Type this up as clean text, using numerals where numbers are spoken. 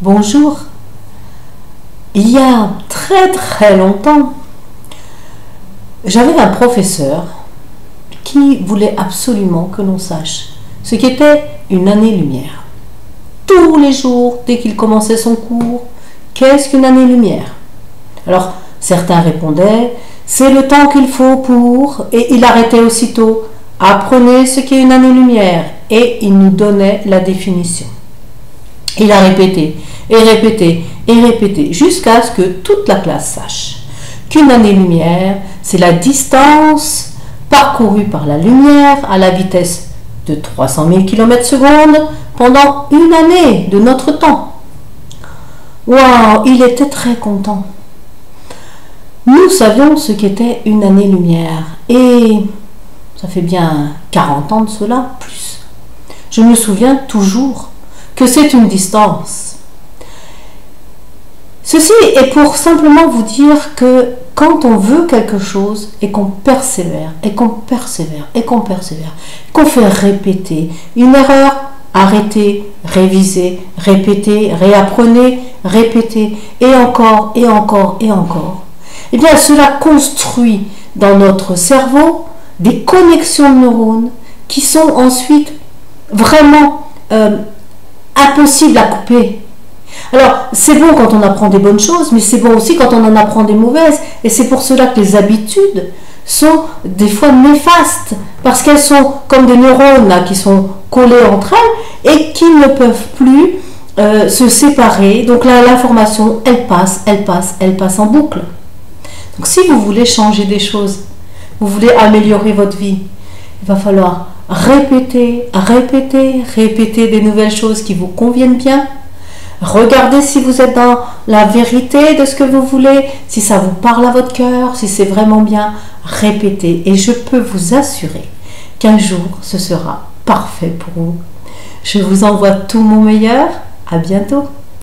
Bonjour. Il y a très longtemps, j'avais un professeur qui voulait absolument que l'on sache ce qu'était une année-lumière. Tous les jours, dès qu'il commençait son cours, qu'est-ce qu'une année-lumière? Alors, certains répondaient, c'est le temps qu'il faut pour, et il arrêtait aussitôt, apprenez ce qu'est une année-lumière, et il nous donnait la définition. Il a répété, et répété, et répété, jusqu'à ce que toute la classe sache qu'une année-lumière, c'est la distance parcourue par la lumière à la vitesse de 300 000 km/s pendant une année de notre temps. Waouh, il était très content. Nous savions ce qu'était une année-lumière, et ça fait bien 40 ans de cela, plus. Je me souviens toujours que c'est une distance. Ceci est pour simplement vous dire que quand on veut quelque chose et qu'on persévère, et qu'on persévère, et qu'on persévère, qu'on fait répéter une erreur, arrêtez, révisez, répétez, réapprenez, répétez, et encore, et encore, et encore, eh bien cela construit dans notre cerveau des connexions de neurones qui sont ensuite vraiment impossible à couper. Alors, c'est bon quand on apprend des bonnes choses, mais c'est bon aussi quand on en apprend des mauvaises. Et c'est pour cela que les habitudes sont des fois néfastes, parce qu'elles sont comme des neurones là, qui sont collés entre elles et qui ne peuvent plus se séparer. Donc là, l'information, elle passe en boucle. Donc si vous voulez changer des choses, vous voulez améliorer votre vie, il va falloir répéter des nouvelles choses qui vous conviennent bien. Regardez si vous êtes dans la vérité de ce que vous voulez, si ça vous parle à votre cœur, si c'est vraiment bien. Répétez et je peux vous assurer qu'un jour ce sera parfait pour vous. Je vous envoie tout mon meilleur. À bientôt.